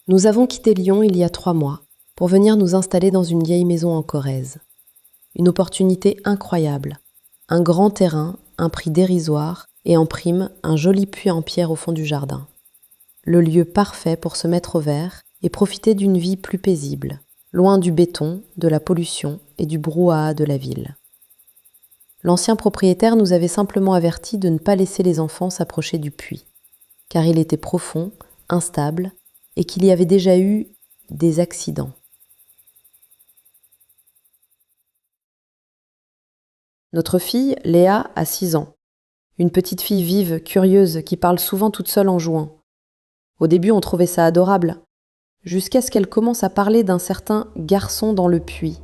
Nous avons quitté Lyon il y a 3 mois pour venir nous installer dans une vieille maison en Corrèze. Une opportunité incroyable. Un grand terrain, un prix dérisoire et en prime, un joli puits en pierre au fond du jardin. Le lieu parfait pour se mettre au vert et profiter d'une vie plus paisible, loin du béton, de la pollution et du brouhaha de la ville. L'ancien propriétaire nous avait simplement avertis de ne pas laisser les enfants s'approcher du puits, car il était profond, instable et qu'il y avait déjà eu des accidents. Notre fille, Léa, a 6 ans. Une petite fille vive, curieuse, qui parle souvent toute seule en jouant. Au début, on trouvait ça adorable, jusqu'à ce qu'elle commence à parler d'un certain garçon dans le puits.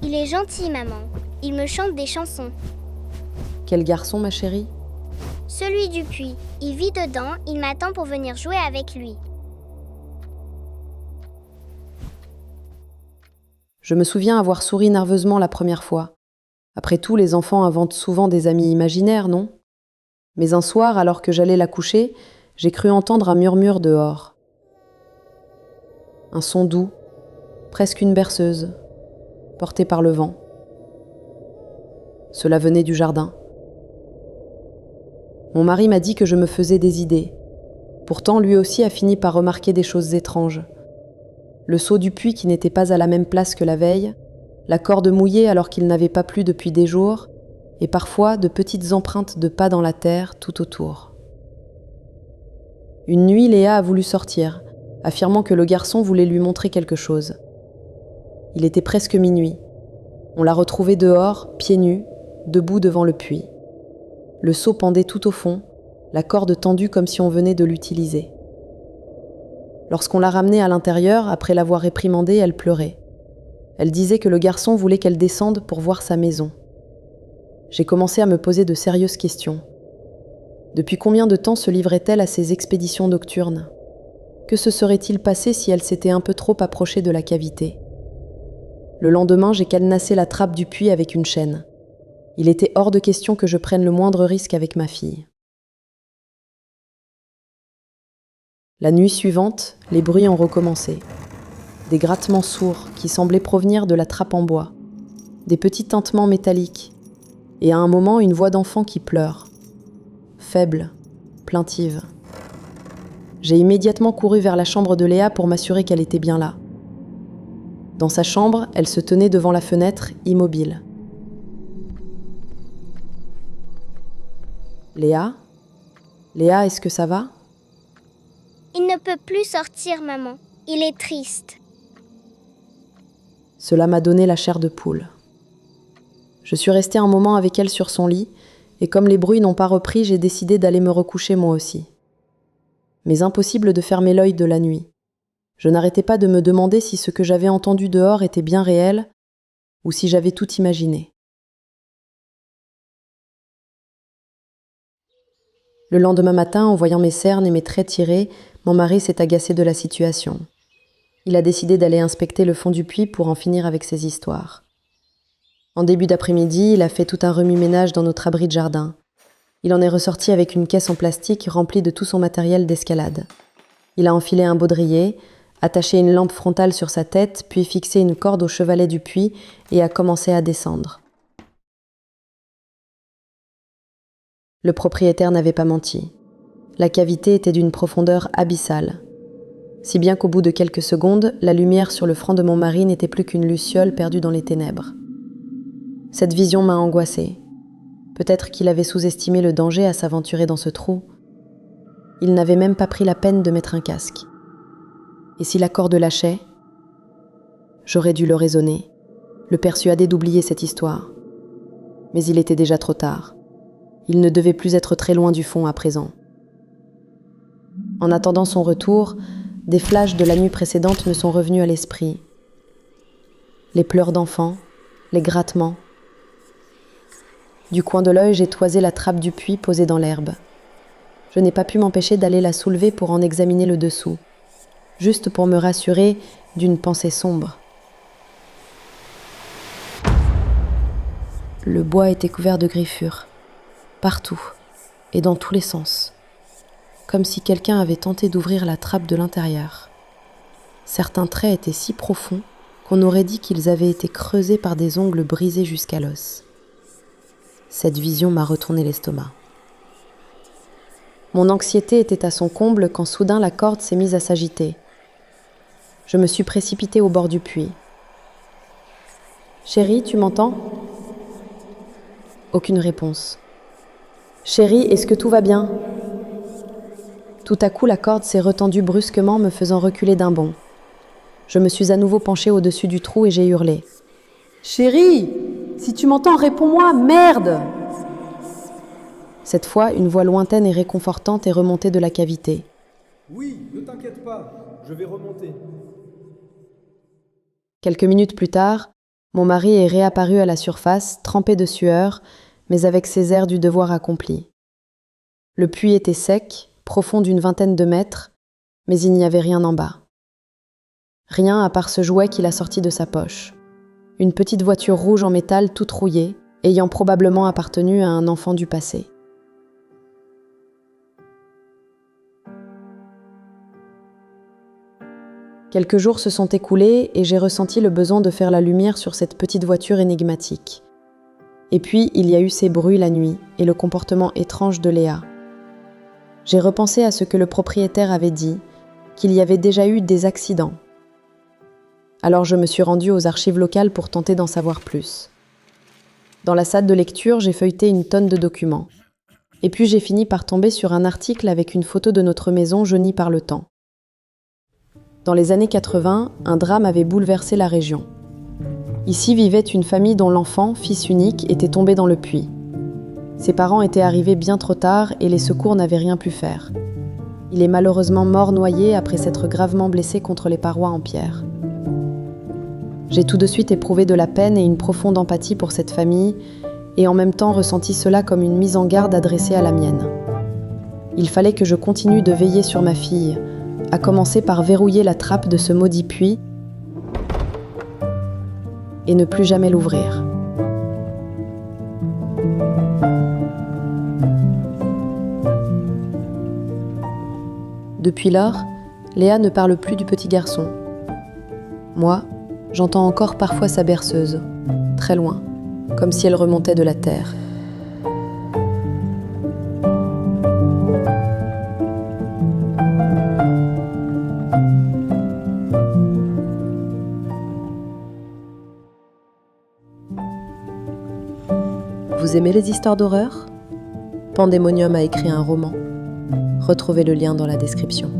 Il est gentil, maman. Il me chante des chansons. Quel garçon, ma chérie ? Celui du puits. Il vit dedans, il m'attend pour venir jouer avec lui. Je me souviens avoir souri nerveusement la première fois. Après tout, les enfants inventent souvent des amis imaginaires, non ? Mais un soir, alors que j'allais la coucher, j'ai cru entendre un murmure dehors. Un son doux, presque une berceuse, portée par le vent. Cela venait du jardin. Mon mari m'a dit que je me faisais des idées. Pourtant, lui aussi a fini par remarquer des choses étranges. Le seau du puits qui n'était pas à la même place que la veille, la corde mouillée alors qu'il n'avait pas plu depuis des jours, et parfois de petites empreintes de pas dans la terre tout autour. Une nuit, Léa a voulu sortir, affirmant que le garçon voulait lui montrer quelque chose. Il était presque minuit. On l'a retrouvé dehors, pieds nus, debout devant le puits. Le seau pendait tout au fond, la corde tendue comme si on venait de l'utiliser. Lorsqu'on l'a ramenée à l'intérieur, après l'avoir réprimandée, elle pleurait. Elle disait que le garçon voulait qu'elle descende pour voir sa maison. J'ai commencé à me poser de sérieuses questions. Depuis combien de temps se livrait-elle à ces expéditions nocturnes ? Que se serait-il passé si elle s'était un peu trop approchée de la cavité ? Le lendemain, j'ai cadenassé la trappe du puits avec une chaîne. Il était hors de question que je prenne le moindre risque avec ma fille. La nuit suivante, les bruits ont recommencé. Des grattements sourds qui semblaient provenir de la trappe en bois, des petits tintements métalliques, et à un moment, une voix d'enfant qui pleure. Faible, plaintive. J'ai immédiatement couru vers la chambre de Léa pour m'assurer qu'elle était bien là. Dans sa chambre, elle se tenait devant la fenêtre, immobile. Léa ? Léa, est-ce que ça va ? Il ne peut plus sortir, maman. Il est triste. Cela m'a donné la chair de poule. Je suis restée un moment avec elle sur son lit, et comme les bruits n'ont pas repris, j'ai décidé d'aller me recoucher moi aussi. Mais impossible de fermer l'œil de la nuit. Je n'arrêtais pas de me demander si ce que j'avais entendu dehors était bien réel, ou si j'avais tout imaginé. Le lendemain matin, en voyant mes cernes et mes traits tirés, mon mari s'est agacé de la situation. Il a décidé d'aller inspecter le fond du puits pour en finir avec ces histoires. En début d'après-midi, il a fait tout un remue-ménage dans notre abri de jardin. Il en est ressorti avec une caisse en plastique remplie de tout son matériel d'escalade. Il a enfilé un baudrier, attaché une lampe frontale sur sa tête, puis fixé une corde au chevalet du puits et a commencé à descendre. Le propriétaire n'avait pas menti. La cavité était d'une profondeur abyssale. Si bien qu'au bout de quelques secondes, la lumière sur le front de mon mari n'était plus qu'une luciole perdue dans les ténèbres. Cette vision m'a angoissée. Peut-être qu'il avait sous-estimé le danger à s'aventurer dans ce trou. Il n'avait même pas pris la peine de mettre un casque. Et si la corde lâchait ? J'aurais dû le raisonner, le persuader d'oublier cette histoire. Mais il était déjà trop tard. Il ne devait plus être très loin du fond à présent. En attendant son retour, des flashs de la nuit précédente me sont revenus à l'esprit. Les pleurs d'enfants, les grattements. Du coin de l'œil, j'ai toisé la trappe du puits posée dans l'herbe. Je n'ai pas pu m'empêcher d'aller la soulever pour en examiner le dessous, juste pour me rassurer d'une pensée sombre. Le bois était couvert de griffures, partout et dans tous les sens. comme si quelqu'un avait tenté d'ouvrir la trappe de l'intérieur. Certains traits étaient si profonds qu'on aurait dit qu'ils avaient été creusés par des ongles brisés jusqu'à l'os. Cette vision m'a retourné l'estomac. Mon anxiété était à son comble quand soudain la corde s'est mise à s'agiter. Je me suis précipitée au bord du puits. « Chérie, tu m'entends ?» Aucune réponse. « Chérie, est-ce que tout va bien ?» Tout à coup, la corde s'est retendue brusquement, me faisant reculer d'un bond. Je me suis à nouveau penchée au-dessus du trou et j'ai hurlé. « Chérie, si tu m'entends, réponds-moi, merde !» Cette fois, une voix lointaine et réconfortante est remontée de la cavité. « Oui, ne t'inquiète pas, je vais remonter. » Quelques minutes plus tard, mon mari est réapparu à la surface, trempé de sueur, mais avec ses airs du devoir accompli. Le puits était sec, profond d'une vingtaine de mètres, mais il n'y avait rien en bas. Rien à part ce jouet qu'il a sorti de sa poche. Une petite voiture rouge en métal toute rouillée, ayant probablement appartenu à un enfant du passé. Quelques jours se sont écoulés et j'ai ressenti le besoin de faire la lumière sur cette petite voiture énigmatique. Et puis, il y a eu ces bruits la nuit et le comportement étrange de Léa. J'ai repensé à ce que le propriétaire avait dit, qu'il y avait déjà eu des accidents. Alors je me suis rendue aux archives locales pour tenter d'en savoir plus. Dans la salle de lecture, j'ai feuilleté une tonne de documents. Et puis j'ai fini par tomber sur un article avec une photo de notre maison jaunie par le temps. Dans les années 80, un drame avait bouleversé la région. Ici vivait une famille dont l'enfant, fils unique, était tombé dans le puits. Ses parents étaient arrivés bien trop tard et les secours n'avaient rien pu faire. Il est malheureusement mort noyé après s'être gravement blessé contre les parois en pierre. J'ai tout de suite éprouvé de la peine et une profonde empathie pour cette famille et en même temps ressenti cela comme une mise en garde adressée à la mienne. Il fallait que je continue de veiller sur ma fille, à commencer par verrouiller la trappe de ce maudit puits et ne plus jamais l'ouvrir. Depuis lors, Léa ne parle plus du petit garçon. Moi, j'entends encore parfois sa berceuse, très loin, comme si elle remontait de la terre. Vous aimez les histoires d'horreur ? Pandémonium a écrit un roman. Retrouvez le lien dans la description.